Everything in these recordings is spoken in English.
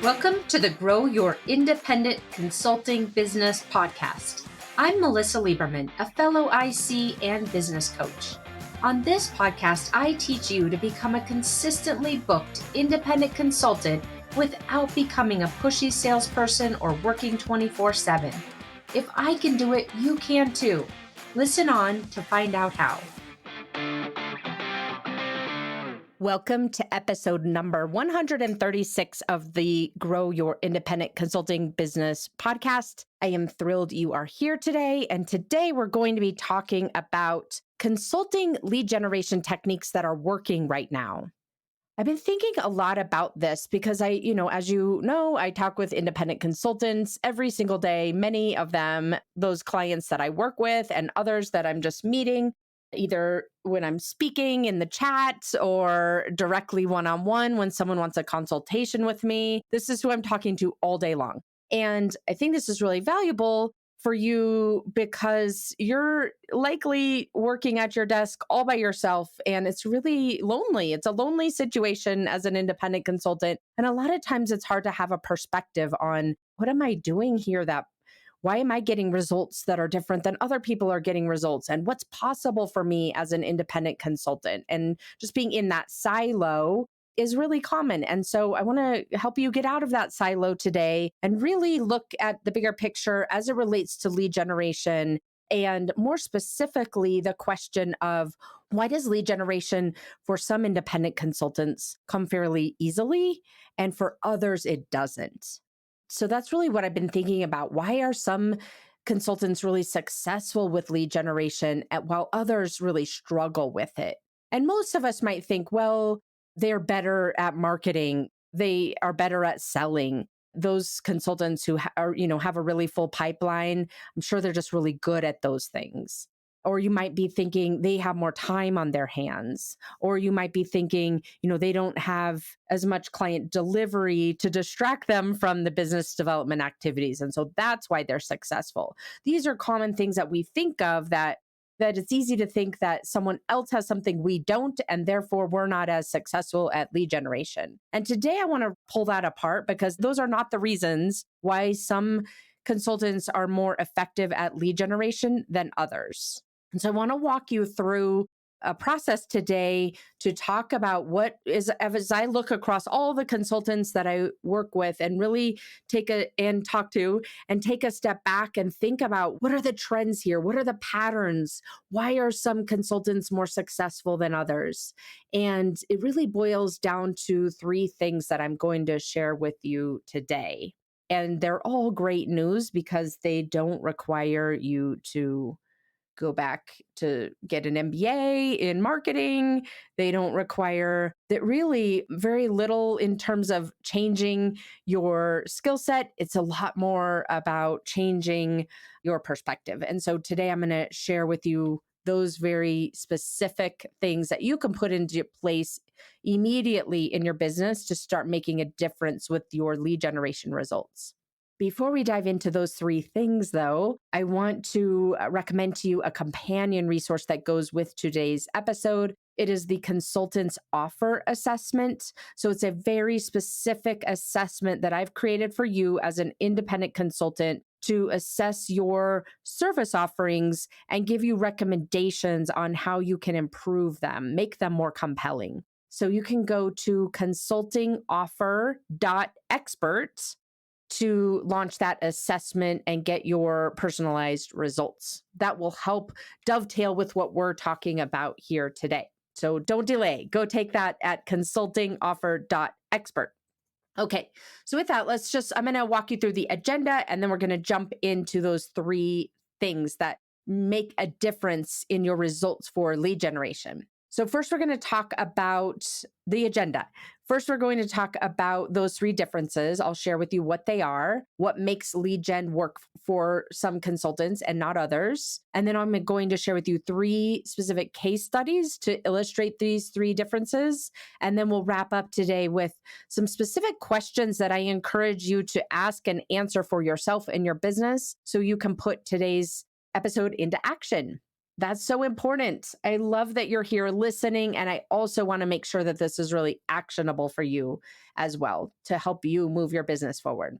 Welcome to the Grow Your Independent Consulting Business podcast. I'm Melisa Lieberman, a fellow IC and business coach. On this podcast, I teach you to become a consistently booked independent consultant without becoming a pushy salesperson or working 24/7. If I can do it, you can too. Listen on to find out how. Welcome to episode number 136 of the Grow Your Independent Consulting Business podcast. I am thrilled you are here today. And today we're going to be talking about consulting lead generation techniques that are working right now. I've been thinking a lot about this because as you know, I talk with independent consultants every single day, many of them, those clients that I work with and others that I'm just meeting, either when I'm speaking in the chat or directly one-on-one when someone wants a consultation with me. This is who I'm talking to all day long. And I think this is really valuable for you because you're likely working at your desk all by yourself and it's really lonely. It's a lonely situation as an independent consultant. And a lot of times it's hard to have a perspective on what am I doing here, why am I getting results that are different than other people are getting results? And what's possible for me as an independent consultant? And just being in that silo is really common. And so I want to help you get out of that silo today and really look at the bigger picture as it relates to lead generation. And more specifically, the question of why does lead generation for some independent consultants come fairly easily and for others it doesn't? So that's really what I've been thinking about. Why are some consultants really successful with lead generation while others really struggle with it? And most of us might think, well, they're better at marketing. They are better at selling. Those consultants who have a really full pipeline, I'm sure they're just really good at those things. Or you might be thinking they have more time on their hands. Or you might be thinking, they don't have as much client delivery to distract them from the business development activities. And so that's why they're successful. These are common things that we think of that it's easy to think that someone else has something we don't, and therefore we're not as successful at lead generation. And today I want to pull that apart because those are not the reasons why some consultants are more effective at lead generation than others. And so I want to walk you through a process today to talk about as I look across all the consultants that I work with and really take a step back and think about what are the trends here? What are the patterns? Why are some consultants more successful than others? And it really boils down to three things that I'm going to share with you today. And they're all great news because they don't require you to go back to get an MBA in marketing. They don't require that really very little in terms of changing your skill set. It's a lot more about changing your perspective. And so today I'm going to share with you those very specific things that you can put into place immediately in your business to start making a difference with your lead generation results. Before we dive into those three things, though, I want to recommend to you a companion resource that goes with today's episode. It is the Consultant's Offer Assessment. So it's a very specific assessment that I've created for you as an independent consultant to assess your service offerings and give you recommendations on how you can improve them, make them more compelling. So you can go to consultingoffer.expert to launch that assessment and get your personalized results. That will help dovetail with what we're talking about here today. So don't delay. Go take that at consultingoffer.expert. Okay, so with that, I'm going to walk you through the agenda and then we're going to jump into those three things that make a difference in your results for lead generation. So first, we're going to talk about the agenda. First, we're going to talk about those three differences. I'll share with you what they are, what makes lead gen work for some consultants and not others. And then I'm going to share with you three specific case studies to illustrate these three differences. And then we'll wrap up today with some specific questions that I encourage you to ask and answer for yourself and your business so you can put today's episode into action. That's so important. I love that you're here listening. And I also want to make sure that this is really actionable for you as well to help you move your business forward.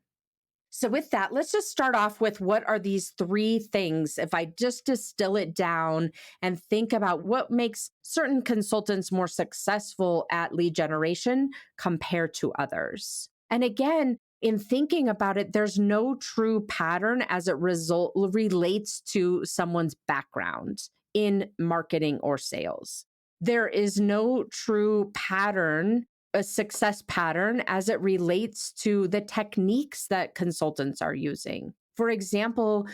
So, with that, let's just start off with what are these three things? If I just distill it down and think about what makes certain consultants more successful at lead generation compared to others. And again, in thinking about it, there's no true pattern as it relates to someone's background in marketing or sales. There is no true pattern, a success pattern, as it relates to the techniques that consultants are using. For example,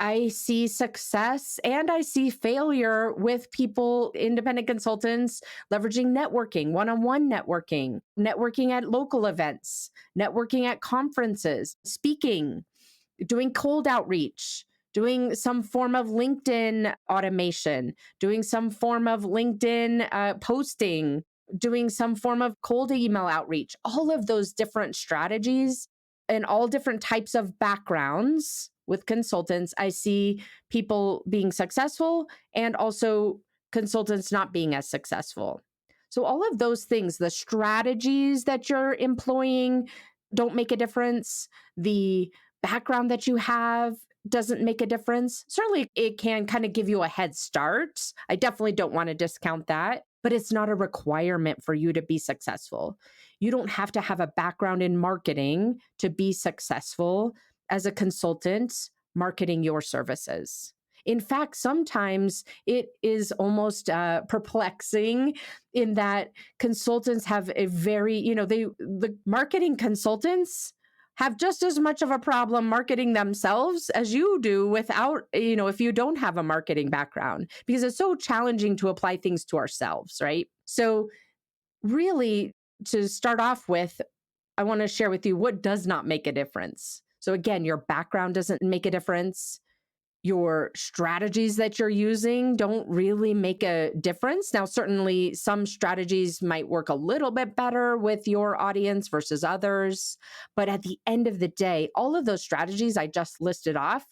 I see success and I see failure with people, independent consultants, leveraging networking, one on one networking, networking at local events, networking at conferences, speaking, doing cold outreach, doing some form of LinkedIn automation, doing some form of LinkedIn posting, doing some form of cold email outreach, all of those different strategies and all different types of backgrounds with consultants. I see people being successful and also consultants not being as successful. So, all of those things, the strategies that you're employing don't make a difference. The background that you have doesn't make a difference. Certainly, it can kind of give you a head start. I definitely don't want to discount that, but it's not a requirement for you to be successful. You don't have to have a background in marketing to be successful as a consultant marketing your services. In fact, sometimes it is almost perplexing in that consultants have a very, the marketing consultants have just as much of a problem marketing themselves as you do without, if you don't have a marketing background, because it's so challenging to apply things to ourselves, right? So, really, to start off with, I want to share with you what does not make a difference. So, again, your background doesn't make a difference. Your strategies that you're using don't really make a difference. Now, certainly some strategies might work a little bit better with your audience versus others. But at the end of the day, all of those strategies I just listed off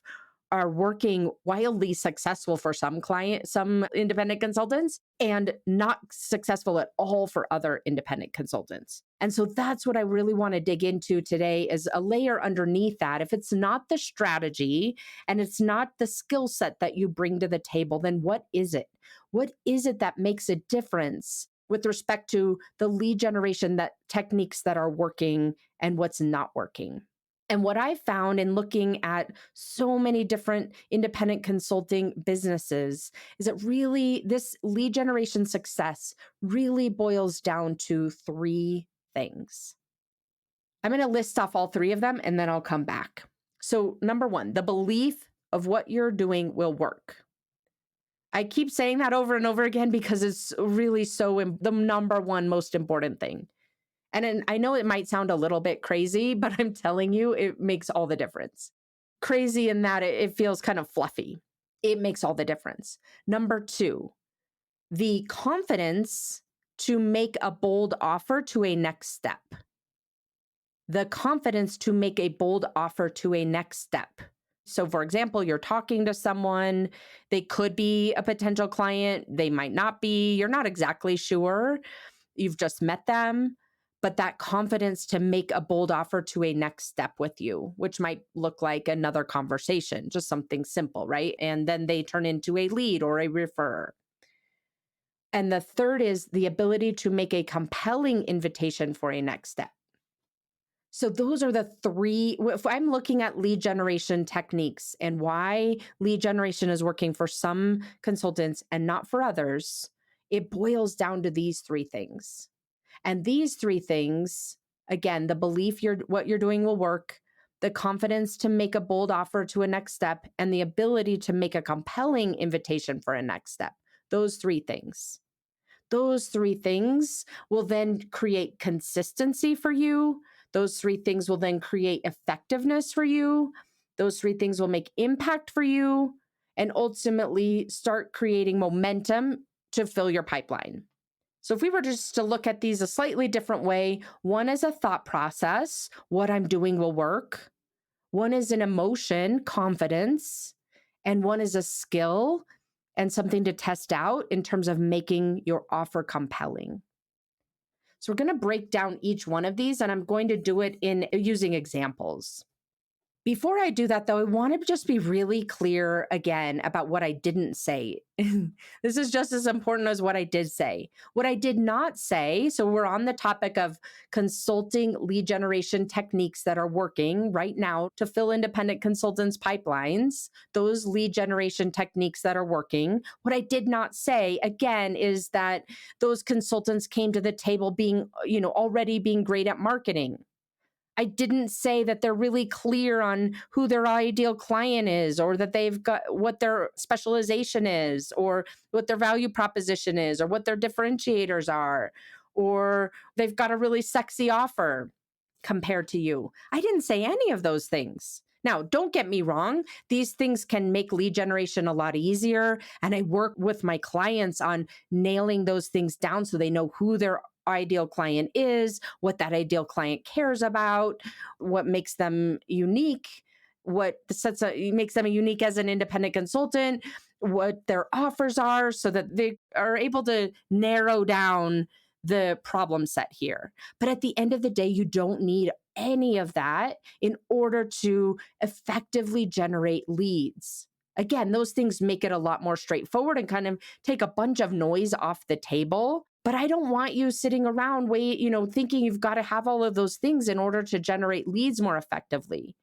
are working wildly successful for some independent consultants, and not successful at all for other independent consultants. And so that's what I really want to dig into today, is a layer underneath that. If it's not the strategy and it's not the skill set that you bring to the table, then what is it? What is it that makes a difference with respect to the lead generation that techniques that are working and what's not working? And what I found in looking at so many different independent consulting businesses is that really this lead generation success really boils down to three things. I'm going to list off all three of them and then I'll come back. So, number one, the belief of what you're doing will work. I keep saying that over and over again because it's really the number one most important thing. And I know it might sound a little bit crazy, but I'm telling you, it makes all the difference. Crazy in that it feels kind of fluffy. It makes all the difference. Number two, the confidence to make a bold offer to a next step. The confidence to make a bold offer to a next step. So, for example, you're talking to someone, they could be a potential client, they might not be, you're not exactly sure. You've just met them, but that confidence to make a bold offer to a next step with you, which might look like another conversation, just something simple, right? And then they turn into a lead or a referrer. And the third is the ability to make a compelling invitation for a next step. So those are the three. If I'm looking at lead generation techniques and why lead generation is working for some consultants and not for others, it boils down to these three things. And these three things, again, the belief what you're doing will work, the confidence to make a bold offer to a next step, and the ability to make a compelling invitation for a next step. Those three things. Those three things will then create consistency for you. Those three things will then create effectiveness for you. Those three things will make impact for you and ultimately start creating momentum to fill your pipeline. So if we were just to look at these a slightly different way, one is a thought process, what I'm doing will work. One is an emotion, confidence, and one is a skill, and something to test out in terms of making your offer compelling. So we're going to break down each one of these, and I'm going to do it in using examples. Before I do that, though, I want to just be really clear again about what I didn't say. This is just as important as what I did say. What I did not say, so we're on the topic of consulting lead generation techniques that are working right now to fill independent consultants' pipelines, those lead generation techniques that are working. What I did not say, again, is that those consultants came to the table being, already being great at marketing. I didn't say that they're really clear on who their ideal client is, or that they've got what their specialization is, or what their value proposition is, or what their differentiators are, or they've got a really sexy offer compared to you. I didn't say any of those things. Now, don't get me wrong. These things can make lead generation a lot easier. And I work with my clients on nailing those things down so they know who their ideal client is, what that ideal client cares about, what makes them unique, makes them unique as an independent consultant, what their offers are, so that they are able to narrow down the problem set here. But at the end of the day, you don't need any of that in order to effectively generate leads. Again, those things make it a lot more straightforward and kind of take a bunch of noise off the table. But I don't want you sitting around thinking you've got to have all of those things in order to generate leads more effectively.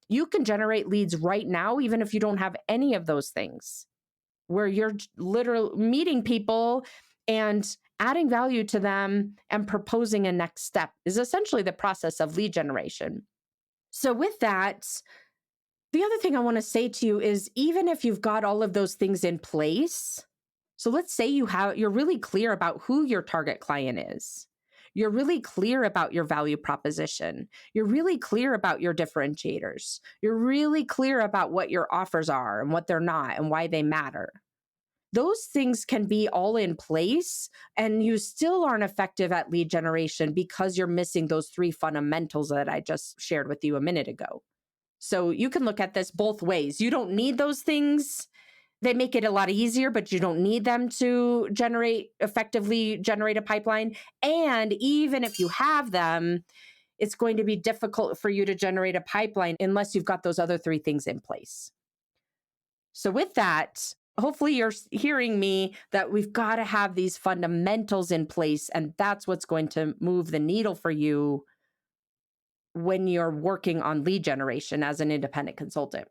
You can generate leads right now, even if you don't have any of those things, where you're literally meeting people and adding value to them and proposing a next step is essentially the process of lead generation. So with that, the other thing I want to say to you is, even if you've got all of those things in place, so let's say you're really clear about who your target client is. You're really clear about your value proposition. You're really clear about your differentiators. You're really clear about what your offers are and what they're not and why they matter. Those things can be all in place, and you still aren't effective at lead generation because you're missing those three fundamentals that I just shared with you a minute ago. So you can look at this both ways. You don't need those things. They make it a lot easier, but you don't need them to effectively generate a pipeline. And even if you have them, it's going to be difficult for you to generate a pipeline unless you've got those other three things in place. So with that, hopefully you're hearing me that we've got to have these fundamentals in place, and that's what's going to move the needle for you when you're working on lead generation as an independent consultant.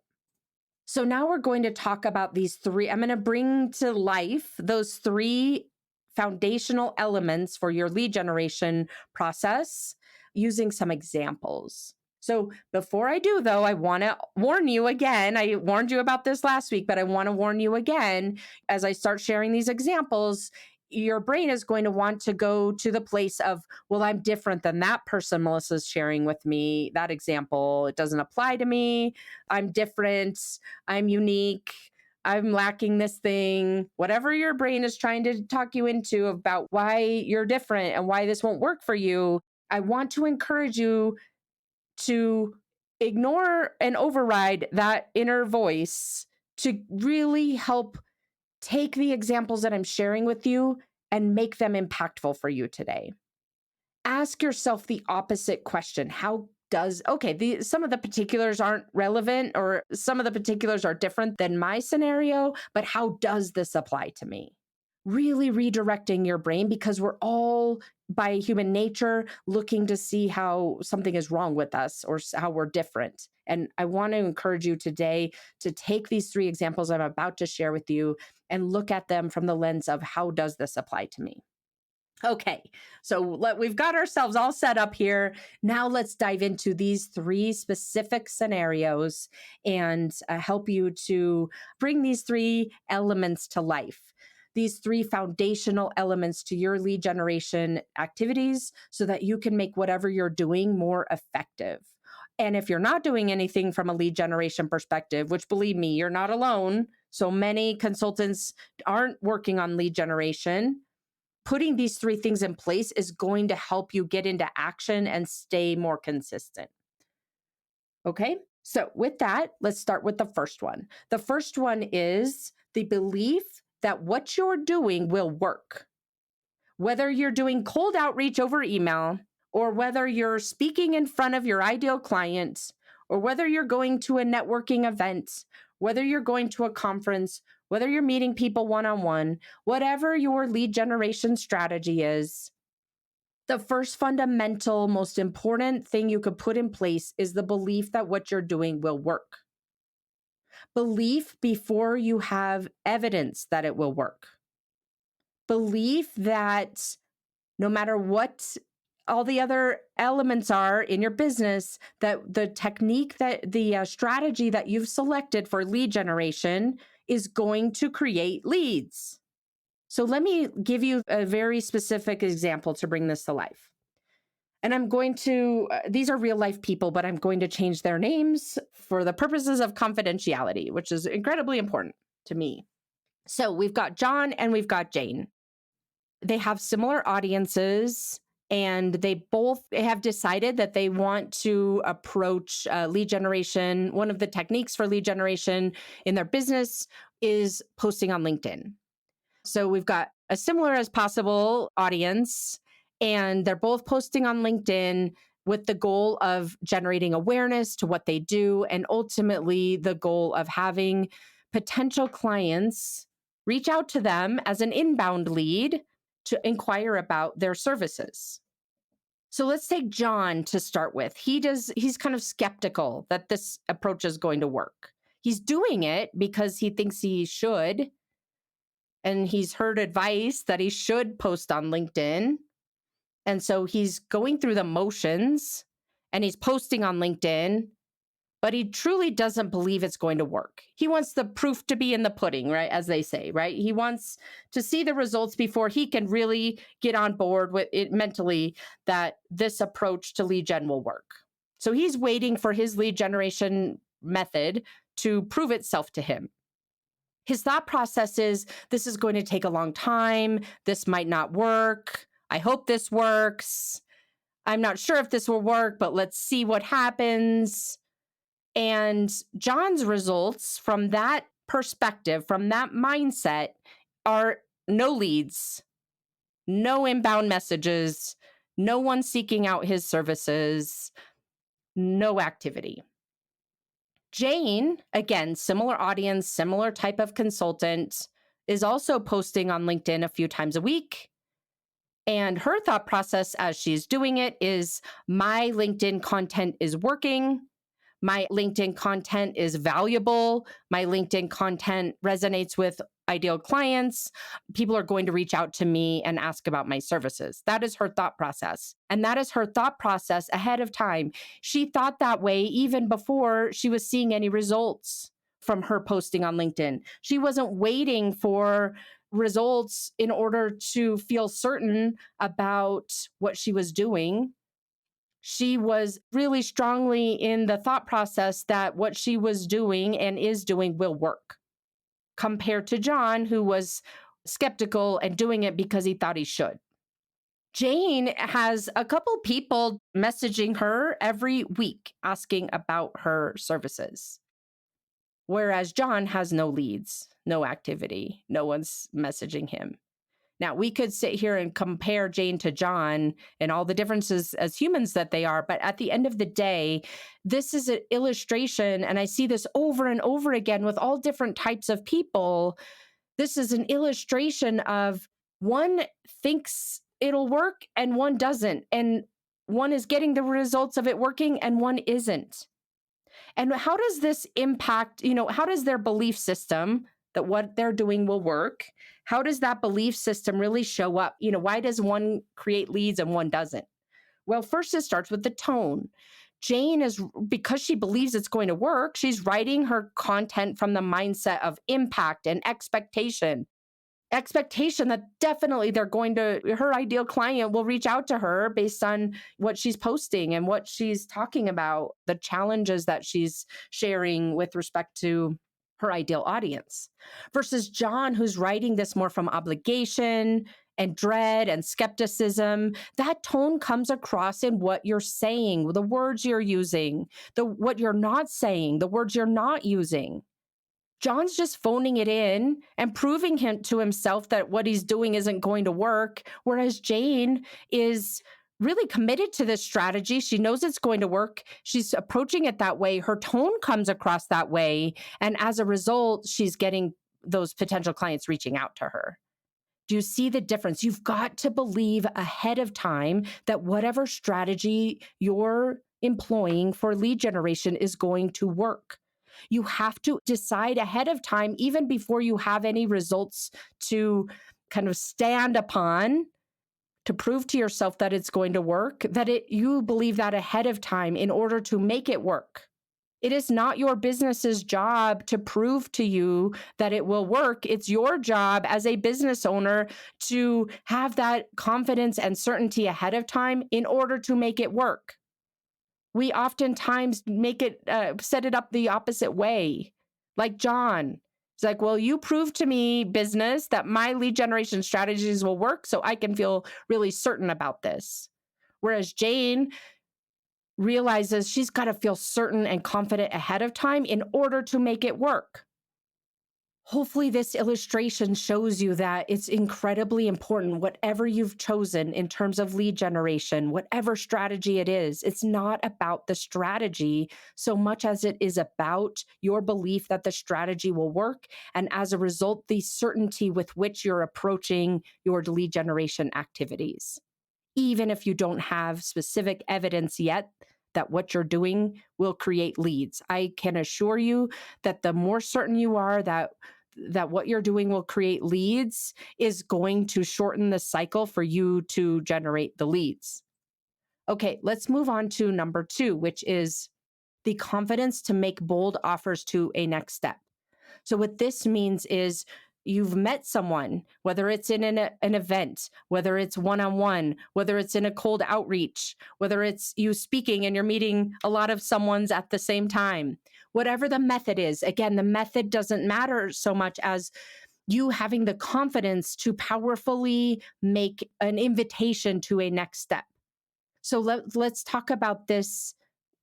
So now we're going to talk about these three. I'm going to bring to life those three foundational elements for your lead generation process using some examples. So before I do, though, I want to warn you again. I warned you about this last week, but I want to warn you again. As I start sharing these examples, your brain is going to want to go to the place of, well, I'm different than that person Melissa's sharing with me. That example, it doesn't apply to me. I'm different. I'm unique. I'm lacking this thing. Whatever your brain is trying to talk you into about why you're different and why this won't work for you, I want to encourage you to ignore and override that inner voice to really help take the examples that I'm sharing with you and make them impactful for you today. Ask yourself the opposite question. Some of the particulars aren't relevant, or some of the particulars are different than my scenario, but how does this apply to me? Really redirecting your brain, because we're all, by human nature, looking to see how something is wrong with us or how we're different. And I want to encourage you today to take these three examples I'm about to share with you and look at them from the lens of, how does this apply to me? Okay, so we've got ourselves all set up here. Now let's dive into these three specific scenarios and help you to bring these three elements to life. These three foundational elements to your lead generation activities so that you can make whatever you're doing more effective. And if you're not doing anything from a lead generation perspective, which, believe me, you're not alone. So many consultants aren't working on lead generation. Putting these three things in place is going to help you get into action and stay more consistent. Okay, So, with that, let's start with the first one. The first one is the belief that what you're doing will work. Whether you're doing cold outreach over email, or whether you're speaking in front of your ideal client, or whether you're going to a networking event, whether you're going to a conference, whether you're meeting people one on one, whatever your lead generation strategy is, the first fundamental, most important thing you could put in place is the belief that what you're doing will work. Belief before you have evidence that it will work. Belief that no matter what all the other elements are in your business, that the technique, that the strategy that you've selected for lead generation is going to create leads. So let me give you a very specific example to bring this to life. And I'm going to, these are real life people, but I'm going to change their names for the purposes of confidentiality, which is incredibly important to me. So we've got John and we've got Jane. They have similar audiences, and they both have decided that they want to approach lead generation. One of the techniques for lead generation in their business is posting on LinkedIn. So we've got a similar as possible audience, and they're both posting on LinkedIn with the goal of generating awareness to what they do, and ultimately the goal of having potential clients reach out to them as an inbound lead to inquire about their services. So let's take John to start with. He's kind of skeptical that this approach is going to work. He's doing it because he thinks he should, and he's heard advice that he should post on LinkedIn. And so he's going through the motions and he's posting on LinkedIn, but he truly doesn't believe it's going to work. He wants the proof to be in the pudding, right? As they say, right? He wants to see the results before he can really get on board with it mentally that this approach to lead gen will work. So he's waiting for his lead generation method to prove itself to him. His thought process is, this is going to take a long time. This might not work. I hope this works. I'm not sure if this will work, but let's see what happens. And John's results from that perspective, from that mindset, are no leads, no inbound messages, no one seeking out his services, no activity. Jane, again, similar audience, similar type of consultant, is also posting on LinkedIn a few times a week. And her thought process as she's doing it is, my LinkedIn content is working. My LinkedIn content is valuable. My LinkedIn content resonates with ideal clients. People are going to reach out to me and ask about my services. That is her thought process. And that is her thought process ahead of time. She thought that way even before she was seeing any results from her posting on LinkedIn. She wasn't waiting for results in order to feel certain about what she was doing. She was really strongly in the thought process that what she was doing and is doing will work, compared to John, who was skeptical and doing it because he thought he should. Jane has a couple people messaging her every week asking about her services, whereas John has no leads, no activity, no one's messaging him. Now, we could sit here and compare Jane to John and all the differences as humans that they are, but at the end of the day, this is an illustration, and I see this over and over again with all different types of people. This is an illustration of one thinks it'll work and one doesn't, and one is getting the results of it working and one isn't. And how does this impact, how does their belief system that what they're doing will work, how does that belief system really show up? Why does one create leads and one doesn't? Well, first it starts with the tone. Jane is, because she believes it's going to work, she's writing her content from the mindset of impact and expectation that definitely her ideal client will reach out to her based on what she's posting and what she's talking about, the challenges that she's sharing with respect to her ideal audience, versus John, who's writing this more from obligation and dread and skepticism, that tone comes across in what you're saying, the words you're using, what you're not saying, the words you're not using. John's just phoning it in and proving to himself that what he's doing isn't going to work, whereas Jane is really committed to this strategy. She knows it's going to work. She's approaching it that way. Her tone comes across that way. And as a result, she's getting those potential clients reaching out to her. Do you see the difference? You've got to believe ahead of time that whatever strategy you're employing for lead generation is going to work. You have to decide ahead of time, even before you have any results to kind of stand upon to prove to yourself that it's going to work, you believe that ahead of time in order to make it work. It is not your business's job to prove to you that it will work. It's your job as a business owner to have that confidence and certainty ahead of time in order to make it work. We oftentimes set it up the opposite way. Like John, it's like, well, you prove to me, business, that my lead generation strategies will work so I can feel really certain about this. Whereas Jane realizes she's got to feel certain and confident ahead of time in order to make it work. Hopefully this illustration shows you that it's incredibly important, whatever you've chosen in terms of lead generation, whatever strategy it is, it's not about the strategy so much as it is about your belief that the strategy will work. And as a result, the certainty with which you're approaching your lead generation activities. Even if you don't have specific evidence yet that what you're doing will create leads. I can assure you that the more certain you are that what you're doing will create leads is going to shorten the cycle for you to generate the leads. Okay, let's move on to number 2, which is the confidence to make bold offers to a next step. So what this means is you've met someone, whether it's in an event, whether it's one-on-one, whether it's in a cold outreach, whether it's you speaking and you're meeting a lot of someone's at the same time, whatever the method is. Again, the method doesn't matter so much as you having the confidence to powerfully make an invitation to a next step. So let's talk about this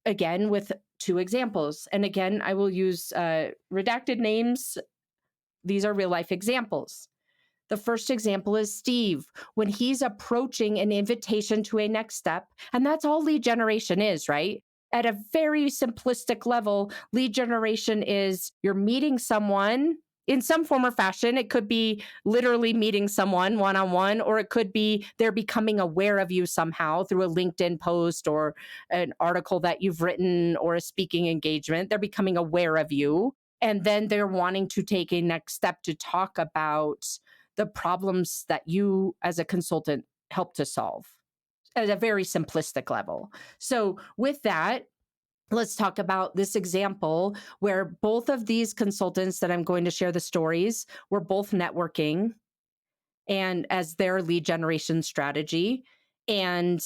again with 2 examples. And again, I will use redacted names. These are real life examples. The first example is Steve, when he's approaching an invitation to a next step, and that's all lead generation is, right? At a very simplistic level, lead generation is you're meeting someone in some form or fashion. It could be literally meeting someone one-on-one, or it could be they're becoming aware of you somehow through a LinkedIn post or an article that you've written or a speaking engagement. They're becoming aware of you. And then they're wanting to take a next step to talk about the problems that you as a consultant help to solve at a very simplistic level. So with that, let's talk about this example where both of these consultants that I'm going to share the stories were both networking and as their lead generation strategy. And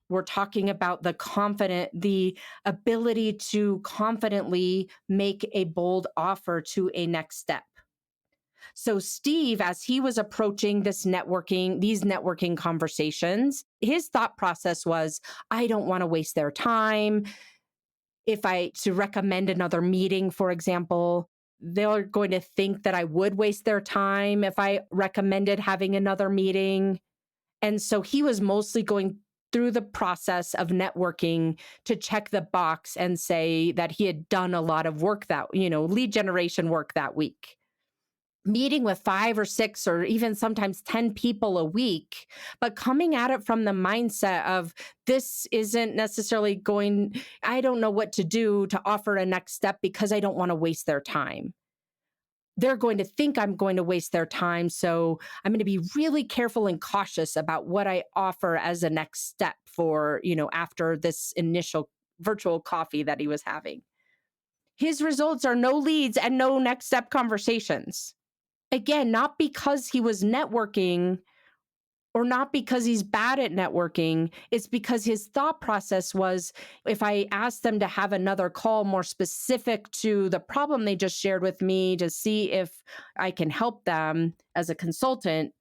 we're talking about the ability to confidently make a bold offer to a next step. So Steve, as he was approaching these networking conversations, his thought process was, I don't want to waste their time. If I to recommend another meeting, for example, they're going to think that I would waste their time if I recommended having another meeting. And so he was mostly going through the process of networking to check the box and say that he had done a lot of work lead generation work that week. Meeting with 5 or 6 or even sometimes 10 people a week, but coming at it from the mindset of this isn't necessarily I don't know what to do to offer a next step because I don't want to waste their time. They're going to think I'm going to waste their time. So I'm going to be really careful and cautious about what I offer as a next step for, after this initial virtual coffee that he was having. His results are no leads and no next step conversations. Again, not because he was networking or not because he's bad at networking. It's because his thought process was, if I ask them to have another call more specific to the problem they just shared with me to see if I can help them as a consultant,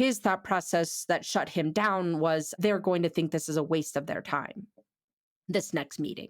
His thought process that shut him down was they're going to think this is a waste of their time, this next meeting.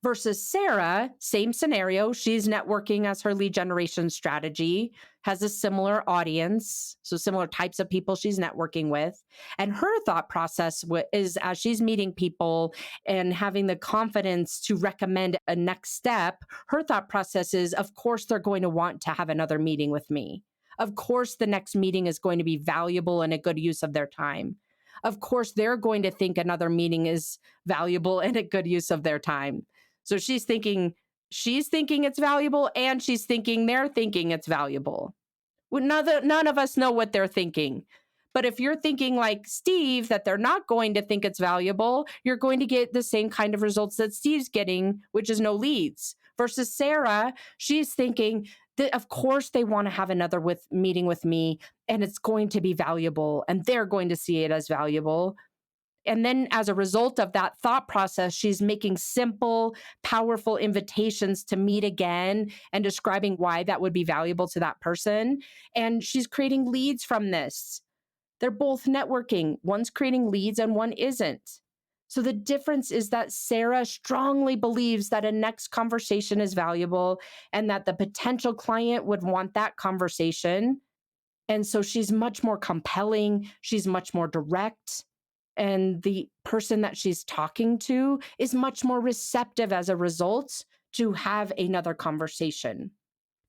Versus Sarah, same scenario. She's networking as her lead generation strategy, has a similar audience, so similar types of people she's networking with. And her thought process is as she's meeting people and having the confidence to recommend a next step, her thought process is, of course, they're going to want to have another meeting with me. Of course, the next meeting is going to be valuable and a good use of their time. Of course, they're going to think another meeting is valuable and a good use of their time. So she's thinking it's valuable, and she's thinking they're thinking it's valuable. Well, none of us know what they're thinking. But if you're thinking like Steve, that they're not going to think it's valuable, you're going to get the same kind of results that Steve's getting, which is no leads. Versus Sarah, she's thinking that of course they want to have another meeting with me, and it's going to be valuable, and they're going to see it as valuable. And then as a result of that thought process, she's making simple, powerful invitations to meet again and describing why that would be valuable to that person. And she's creating leads from this. They're both networking. One's creating leads and one isn't. So the difference is that Sarah strongly believes that a next conversation is valuable and that the potential client would want that conversation. And so she's much more compelling. She's much more direct. And the person that she's talking to is much more receptive as a result to have another conversation,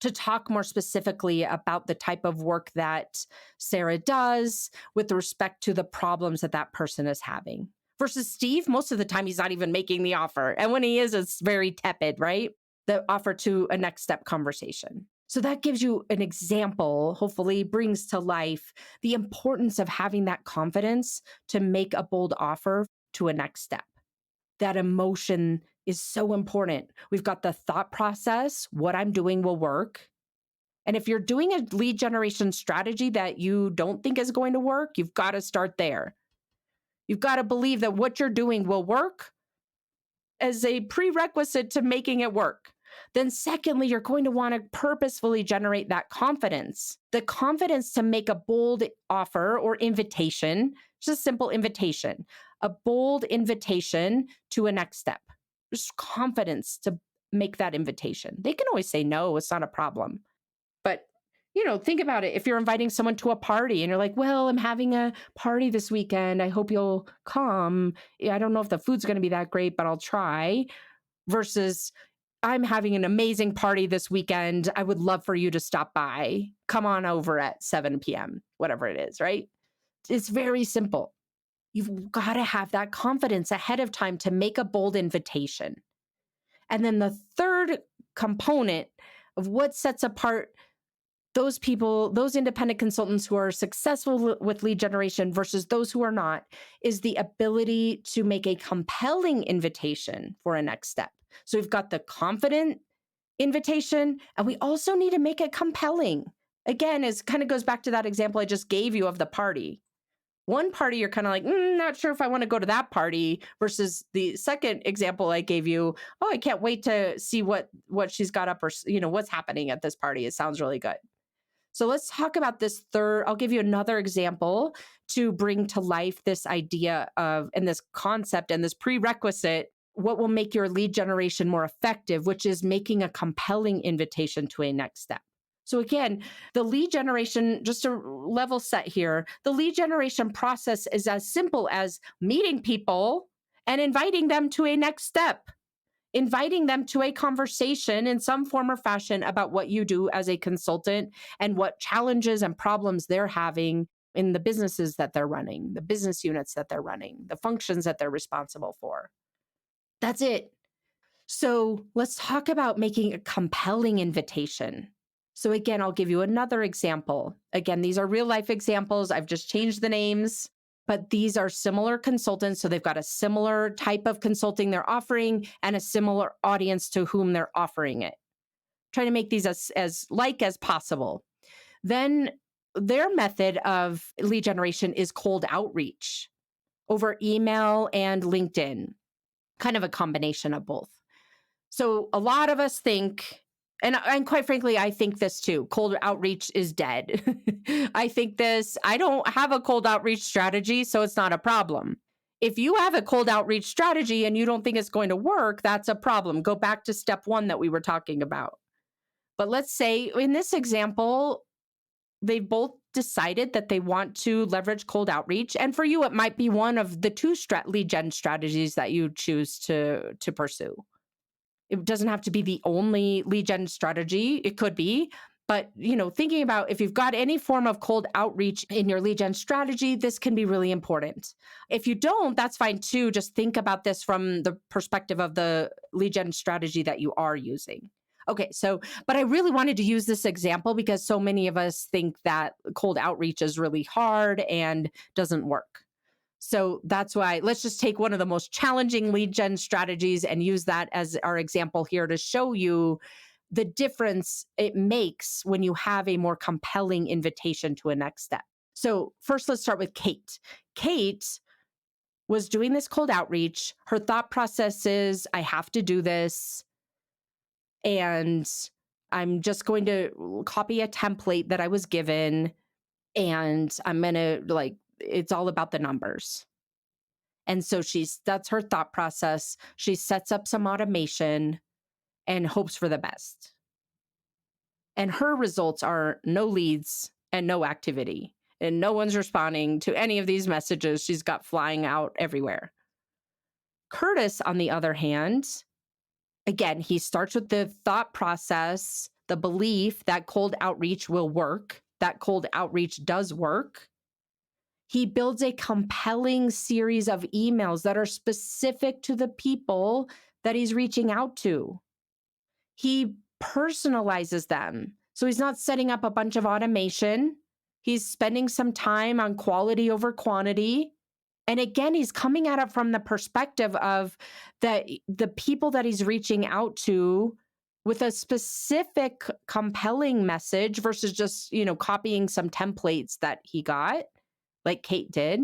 to talk more specifically about the type of work that Sarah does with respect to the problems that that person is having. Versus Steve, most of the time, he's not even making the offer. And when he is, it's very tepid, right? The offer to a next step conversation. So that gives you an example, hopefully brings to life the importance of having that confidence to make a bold offer to a next step. That emotion is so important. We've got the thought process, what I'm doing will work. And if you're doing a lead generation strategy that you don't think is going to work, you've got to start there. You've got to believe that what you're doing will work as a prerequisite to making it work. Then secondly, you're going to want to purposefully generate that confidence, the confidence to make a bold offer or invitation, just a simple invitation, a bold invitation to a next step. Just confidence to make that invitation. They can always say no, it's not a problem. But think about it. If you're inviting someone to a party and you're like, well, I'm having a party this weekend. I hope you'll come. I don't know if the food's going to be that great, but I'll try. Versus, I'm having an amazing party this weekend. I would love for you to stop by. Come on over at 7 p.m., whatever it is, right? It's very simple. You've got to have that confidence ahead of time to make a bold invitation. And then the third component of what sets apart those people, those independent consultants who are successful with lead generation versus those who are not, is the ability to make a compelling invitation for a next step. So we've got the confident invitation, and we also need to make it compelling. Again, it kind of goes back to that example I just gave you of the party. One party, you're kind of like, not sure if I want to go to that party, versus the second example I gave you. Oh, I can't wait to see what she's got up, or what's happening at this party. It sounds really good. So let's talk about this third. I'll give you another example to bring to life this idea of, and this concept and this prerequisite, what will make your lead generation more effective, which is making a compelling invitation to a next step. So again, the lead generation, just a level set here, the lead generation process is as simple as meeting people and inviting them to a next step. Inviting them to a conversation in some form or fashion about what you do as a consultant and what challenges and problems they're having in the businesses that they're running, the business units that they're running, the functions that they're responsible for. That's it. So let's talk about making a compelling invitation. So again, I'll give you another example. Again, these are real life examples. I've just changed the names. But these are similar consultants. So they've got a similar type of consulting they're offering and a similar audience to whom they're offering it. Trying to make these as like as possible. Then their method of lead generation is cold outreach over email and LinkedIn, kind of a combination of both. So a lot of us think And quite frankly, I think this too. Cold outreach is dead. I don't have a cold outreach strategy, so it's not a problem. If you have a cold outreach strategy and you don't think it's going to work, that's a problem. Go back to step 1 that we were talking about. But let's say in this example, they both decided that they want to leverage cold outreach. And for you, it might be one of the 2 lead gen strategies that you choose to pursue. It doesn't have to be the only lead gen strategy. It could be, but thinking about if you've got any form of cold outreach in your lead gen strategy, this can be really important. If you don't, that's fine too. Just think about this from the perspective of the lead gen strategy that you are using. Okay, but I really wanted to use this example because so many of us think that cold outreach is really hard and doesn't work. So that's why let's just take one of the most challenging lead gen strategies and use that as our example here to show you the difference it makes when you have a more compelling invitation to a next step. So first, let's start with Kate. Kate was doing this cold outreach. Her thought process is, I have to do this, and I'm just going to copy a template that I was given, and I'm going to it's all about the numbers. And so that's her thought process. She sets up some automation and hopes for the best. And her results are no leads and no activity. And no one's responding to any of these messages she's got flying out everywhere. Curtis, on the other hand, again, he starts with the thought process, the belief that cold outreach will work, that cold outreach does work. He builds a compelling series of emails that are specific to the people that he's reaching out to. He personalizes them. So he's not setting up a bunch of automation. He's spending some time on quality over quantity. And again, he's coming at it from the perspective of the people that he's reaching out to with a specific compelling message versus just, copying some templates that he got, like Kate did.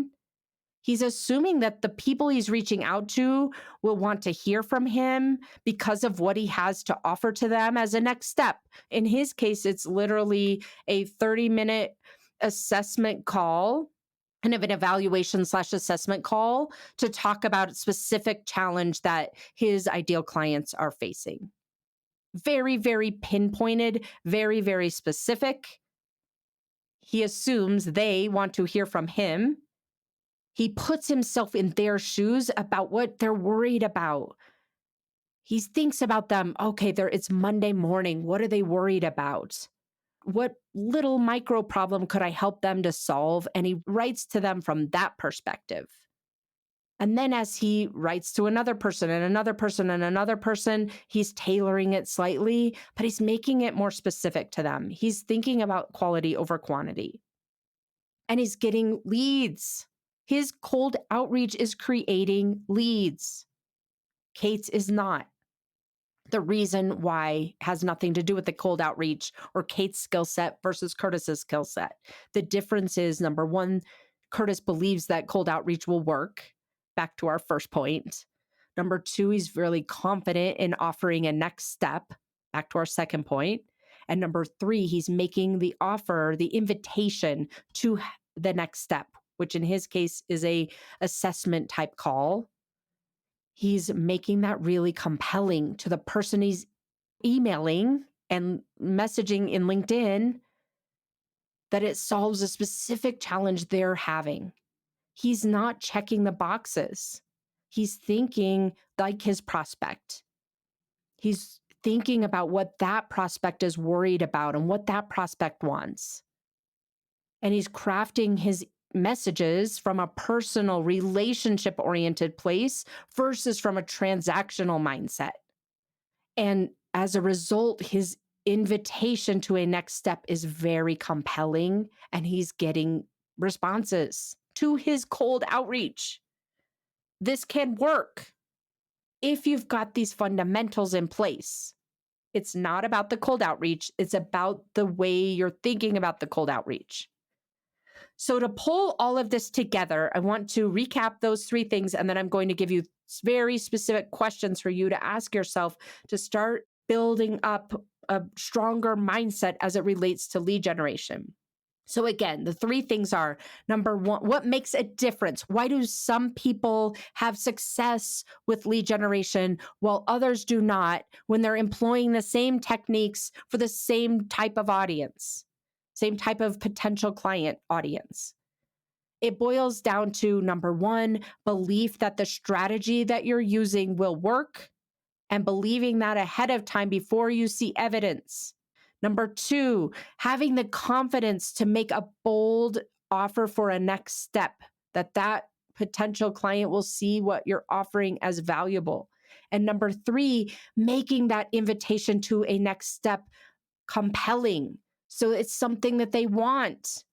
He's assuming that the people he's reaching out to will want to hear from him because of what he has to offer to them as a next step. In his case, it's literally a 30-minute assessment call, kind of an evaluation/assessment call to talk about a specific challenge that his ideal clients are facing. Very, very pinpointed, very, very specific. He assumes they want to hear from him. He puts himself in their shoes about what they're worried about. He thinks about them. Okay, it's Monday morning. What are they worried about? What little micro problem could I help them to solve? And he writes to them from that perspective. And then as he writes to another person and another person and another person, he's tailoring it slightly, but he's making it more specific to them. He's thinking about quality over quantity. And he's getting leads. His cold outreach is creating leads. Kate's is not. The reason why has nothing to do with the cold outreach or Kate's skill set versus Curtis's skill set. The difference is, number one, Curtis believes that cold outreach will work. Back to our first point. Number two, he's really confident in offering a next step. Back to our second point. And number three, he's making the offer, the invitation to the next step, which in his case is a assessment type call. He's making that really compelling to the person he's emailing and messaging in LinkedIn that it solves a specific challenge they're having. He's not checking the boxes. He's thinking like his prospect. He's thinking about what that prospect is worried about and what that prospect wants. And he's crafting his messages from a personal, relationship-oriented place versus from a transactional mindset. And as a result, his invitation to a next step is very compelling, and he's getting responses to his cold outreach. This can work if you've got these fundamentals in place. It's not about the cold outreach. It's about the way you're thinking about the cold outreach. So to pull all of this together, I want to recap those three things, and then I'm going to give you very specific questions for you to ask yourself to start building up a stronger mindset as it relates to lead generation. So again, the three things are, number one, what makes a difference? Why do some people have success with lead generation while others do not when they're employing the same techniques for the same type of audience, same type of potential client audience? It boils down to, number one, belief that the strategy that you're using will work and believing that ahead of time before you see evidence. Number two, having the confidence to make a bold offer for a next step, that potential client will see what you're offering as valuable. And number three, making that invitation to a next step compelling. So it's something that they want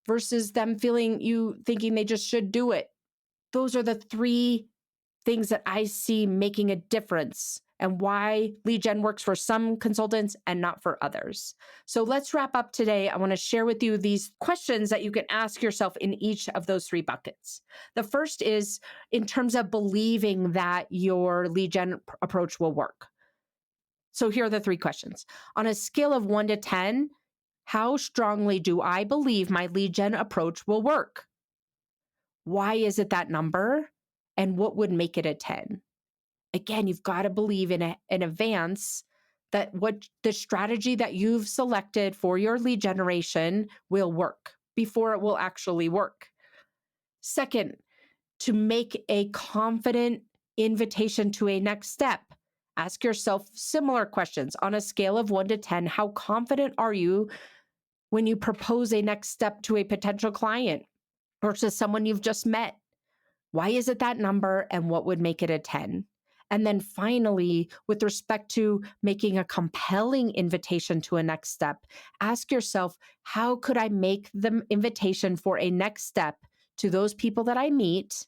versus them thinking they just should do it. Those are the three things that I see making a difference and why lead gen works for some consultants and not for others. So let's wrap up today. I want to share with you these questions that you can ask yourself in each of those three buckets. The first is in terms of believing that your lead gen approach will work. So here are the three questions. On a scale of 1 to 10, how strongly do I believe my lead gen approach will work? Why is it that number? And what would make it a 10? Again, you've got to believe in advance that what the strategy that you've selected for your lead generation will work before it will actually work. Second, to make a confident invitation to a next step, ask yourself similar questions. On a scale of 1 to 10, how confident are you when you propose a next step to a potential client or to someone you've just met? Why is it that number and what would make it a 10? And then finally, with respect to making a compelling invitation to a next step, ask yourself, how could I make the invitation for a next step to those people that I meet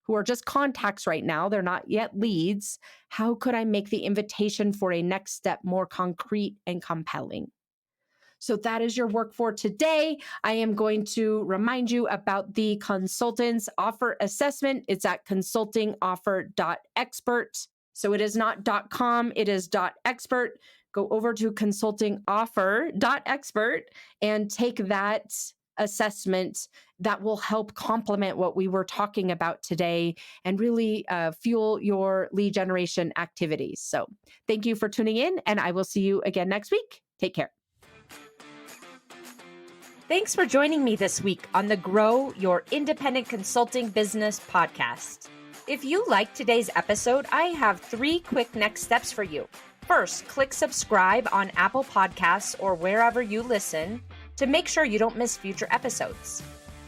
who are just contacts right now? They're not yet leads. How could I make the invitation for a next step more concrete and compelling? So that is your work for today. I am going to remind you about the consultants offer assessment. It's at consultingoffer.expert. So it is not .com, it is .expert. Go over to consultingoffer.expert and take that assessment that will help complement what we were talking about today and really fuel your lead generation activities. So thank you for tuning in, and I will see you again next week. Take care. Thanks for joining me this week on the Grow Your Independent Consulting Business podcast. If you liked today's episode, I have 3 quick next steps for you. First, click subscribe on Apple Podcasts or wherever you listen to make sure you don't miss future episodes.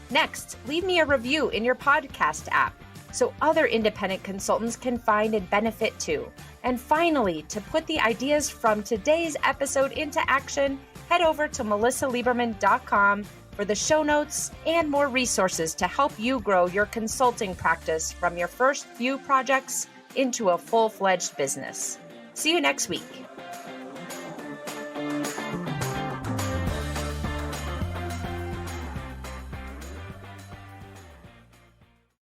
Next, leave me a review in your podcast app so other independent consultants can find and benefit too. And finally, to put the ideas from today's episode into action, head over to melissalieberman.com for the show notes and more resources to help you grow your consulting practice from your first few projects into a full-fledged business. See you next week.